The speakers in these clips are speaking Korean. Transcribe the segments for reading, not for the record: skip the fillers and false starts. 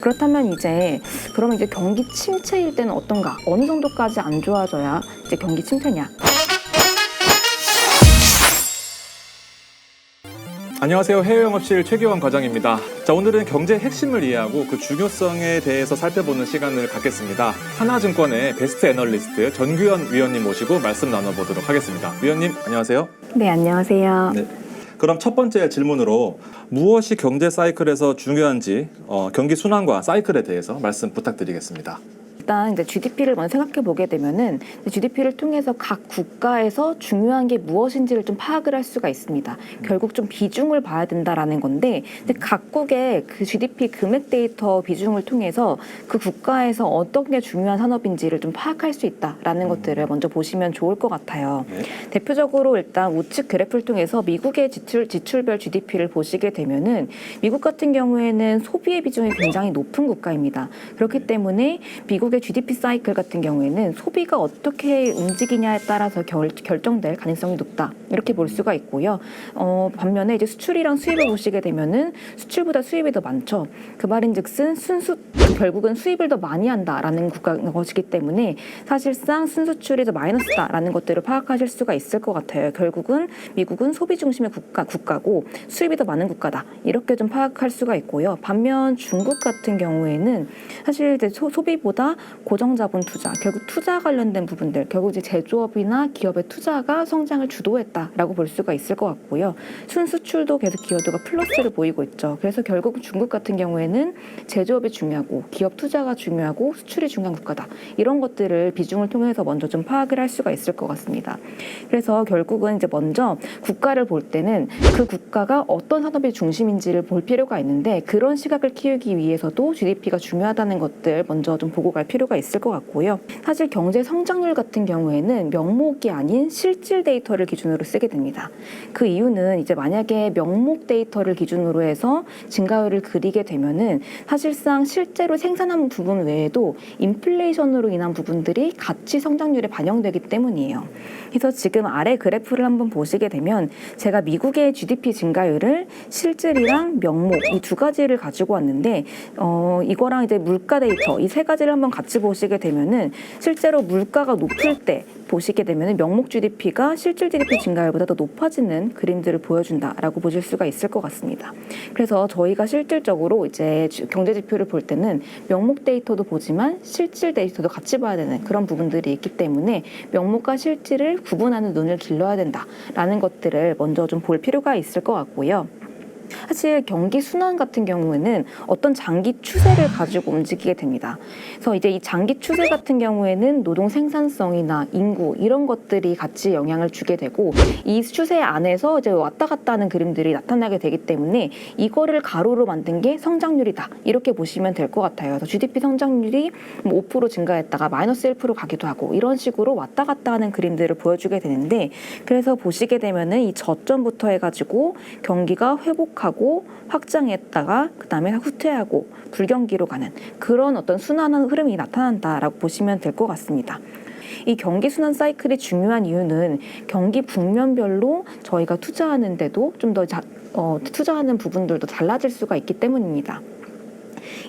그렇다면 그러면 이제 경기 침체일 때는 어떤가? 어느 정도까지 안 좋아져야 이제 경기 침체냐? 안녕하세요. 해외영업실 최기원 과장입니다. 자, 오늘은 경제의 핵심을 이해하고 그 중요성에 대해서 살펴보는 시간을 갖겠습니다. 하나증권의 베스트 애널리스트 전규현 위원님 모시고 말씀 나눠보도록 하겠습니다. 위원님, 안녕하세요. 네, 안녕하세요. 네. 그럼 첫 번째 질문으로 무엇이 경제 사이클에서 중요한지 경기 순환과 사이클에 대해서 말씀 부탁드리겠습니다. 일단 이제 GDP를 먼저 생각해 보게 되면은 GDP를 통해서 각 국가에서 중요한 게 무엇인지를 좀 파악을 할 수가 있습니다. 결국 좀 비중을 봐야 된다라는 건데 각국의 그 GDP 금액 데이터 비중을 통해서 그 국가에서 어떤 게 중요한 산업인지를 좀 파악할 수 있다라는 것들을 먼저 보시면 좋을 것 같아요. 네. 대표적으로 일단 우측 그래프를 통해서 미국의 지출별 GDP를 보시게 되면은 미국 같은 경우에는 소비의 비중이 굉장히 높은 국가입니다. 그렇기 때문에 미국의 GDP 사이클 같은 경우에는 소비가 어떻게 움직이냐에 따라서 결정될 가능성이 높다. 이렇게 볼 수가 있고요. 반면에 이제 수출이랑 수입을 보시게 되면은 수출보다 수입이 더 많죠. 그 말인즉슨 결국은 수입을 더 많이 한다라는 것이기 때문에 사실상 순수출이 더 마이너스다라는 것들을 파악하실 수가 있을 것 같아요. 결국은 미국은 소비 중심의 국가고 수입이 더 많은 국가다. 이렇게 좀 파악할 수가 있고요. 반면 중국 같은 경우에는 사실 이제 소비보다 고정자본 투자, 결국 투자 관련된 부분들, 결국 이제 제조업이나 기업의 투자가 성장을 주도했다라고 볼 수가 있을 것 같고요. 순수출도 계속 기여도가 플러스를 보이고 있죠. 그래서 결국 중국 같은 경우에는 제조업이 중요하고 기업 투자가 중요하고 수출이 중요한 국가다. 이런 것들을 비중을 통해서 먼저 좀 파악을 할 수가 있을 것 같습니다. 그래서 결국은 이제 먼저 국가를 볼 때는 그 국가가 어떤 산업이 중심인지를 볼 필요가 있는데 그런 시각을 키우기 위해서도 GDP가 중요하다는 것들 먼저 좀 보고 갈 필요가 있을 것 같고요. 사실 경제 성장률 같은 경우에는 명목이 아닌 실질 데이터를 기준으로 쓰게 됩니다. 그 이유는 이제 만약에 명목 데이터를 기준으로 해서 증가율을 그리게 되면은 사실상 실제로 생산한 부분 외에도 인플레이션으로 인한 부분들이 가치 성장률에 반영되기 때문이에요. 그래서 지금 아래 그래프를 한번 보시게 되면 제가 미국의 GDP 증가율을 실질이랑 명목 이 두 가지를 가지고 왔는데 이거랑 이제 물가 데이터 이 세 가지를 한번 같이 보시게 되면은 실제로 물가가 높을 때 보시게 되면은 명목 GDP가 실질 GDP 증가율보다 더 높아지는 그림들을 보여준다라고 보실 수가 있을 것 같습니다. 그래서 저희가 실질적으로 이제 경제 지표를 볼 때는 명목 데이터도 보지만 실질 데이터도 같이 봐야 되는 그런 부분들이 있기 때문에 명목과 실질을 구분하는 눈을 길러야 된다라는 것들을 먼저 좀 볼 필요가 있을 것 같고요. 사실 경기 순환 같은 경우에는 어떤 장기 추세를 가지고 움직이게 됩니다. 그래서 이제 이 장기 추세 같은 경우에는 노동 생산성이나 인구 이런 것들이 같이 영향을 주게 되고 이 추세 안에서 이제 왔다 갔다 하는 그림들이 나타나게 되기 때문에 이거를 가로로 만든 게 성장률이다. 이렇게 보시면 될 것 같아요. 그래서 GDP 성장률이 5% 증가했다가 마이너스 1% 가기도 하고 이런 식으로 왔다 갔다 하는 그림들을 보여주게 되는데 그래서 보시게 되면은 이 저점부터 해가지고 경기가 회복하고 확장했다가 그다음에 후퇴하고 불경기로 가는 그런 어떤 순환한 흐름이 나타난다라고 보시면 될 것 같습니다. 이 경기 순환 사이클이 중요한 이유는 경기 국면별로 저희가 투자하는데도 좀 더 투자하는 부분들도 달라질 수가 있기 때문입니다.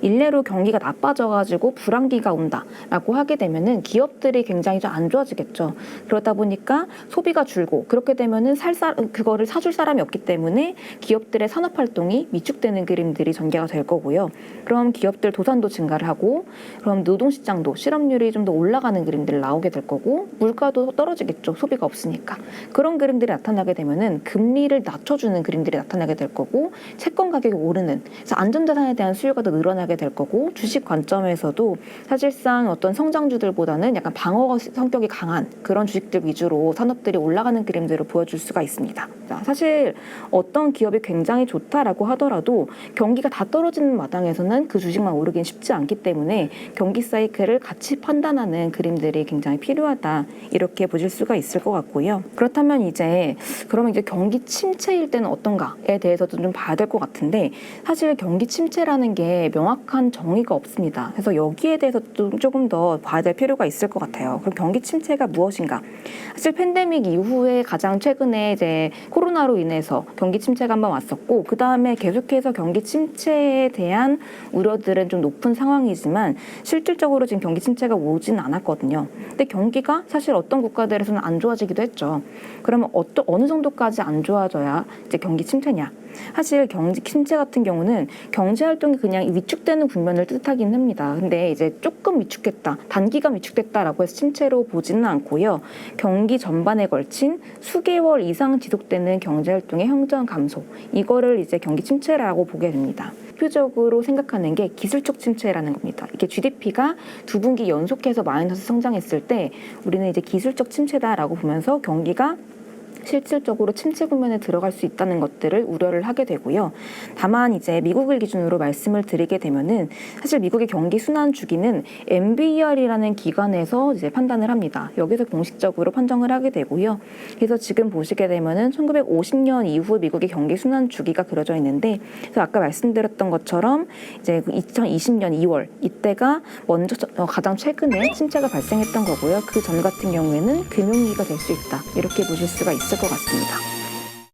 일례로 경기가 나빠져가지고 불황기가 온다라고 하게 되면은 기업들이 굉장히 좀 안 좋아지겠죠. 그러다 보니까 소비가 줄고 그렇게 되면은 그거를 사줄 사람이 없기 때문에 기업들의 산업 활동이 위축되는 그림들이 전개가 될 거고요. 그럼 기업들 도산도 증가를 하고 그럼 노동시장도 실업률이 좀 더 올라가는 그림들 나오게 될 거고 물가도 떨어지겠죠. 소비가 없으니까. 그런 그림들이 나타나게 되면은 금리를 낮춰주는 그림들이 나타나게 될 거고 채권 가격이 오르는 그래서 안전자산에 대한 수요가 더 늘어나게 될 거고 주식 관점에서도 사실상 어떤 성장주들보다는 약간 방어 성격이 강한 그런 주식들 위주로 산업들이 올라가는 그림들을 보여줄 수가 있습니다. 사실 어떤 기업이 굉장히 좋다라고 하더라도 경기가 다 떨어지는 마당에서는 그 주식만 오르긴 쉽지 않기 때문에 경기 사이클을 같이 판단하는 그림들이 굉장히 필요하다 이렇게 보실 수가 있을 것 같고요. 그렇다면 그러면 경기 침체일 때는 어떤가에 대해서도 좀 봐야 될 것 같은데 사실 경기 침체라는 게 명확한 정의가 없습니다. 그래서 여기에 대해서 조금 더 봐야 될 필요가 있을 것 같아요. 그럼 경기 침체가 무엇인가? 사실 팬데믹 이후에 가장 최근에 이제 코로나로 인해서 경기 침체가 한번 왔었고, 그 다음에 계속해서 경기 침체에 대한 우려들은 좀 높은 상황이지만 실질적으로 지금 경기 침체가 오진 않았거든요. 근데 경기가 사실 어떤 국가들에서는 안 좋아지기도 했죠. 그러면 어느 정도까지 안 좋아져야 이제 경기 침체냐? 사실 경기 침체 같은 경우는 경제 활동이 그냥 위축되는 국면을 뜻하긴 합니다. 근데 이제 조금 위축됐다, 단기간 위축됐다라고 해서 침체로 보지는 않고요. 경기 전반에 걸친 수개월 이상 지속되는 경제 활동의 현저한 감소, 이거를 이제 경기 침체라고 보게 됩니다. 대표적으로 생각하는 게 기술적 침체라는 겁니다. 이게 GDP가 두 분기 연속해서 마이너스 성장했을 때 우리는 이제 기술적 침체다라고 보면서 경기가 실질적으로 침체 국면에 들어갈 수 있다는 것들을 우려를 하게 되고요. 다만 이제 미국을 기준으로 말씀을 드리게 되면은 사실 미국의 경기 순환 주기는 NBER이라는 기관에서 이제 판단을 합니다. 여기서 공식적으로 판정을 하게 되고요. 그래서 지금 보시게 되면은 1950년 이후 미국의 경기 순환 주기가 그려져 있는데, 그래서 아까 말씀드렸던 것처럼 이제 2020년 2월 이때가 먼저 가장 최근에 침체가 발생했던 거고요. 그 전 같은 경우에는 금융위기가 될 수 있다, 이렇게 보실 수가 있을 것 같습니다.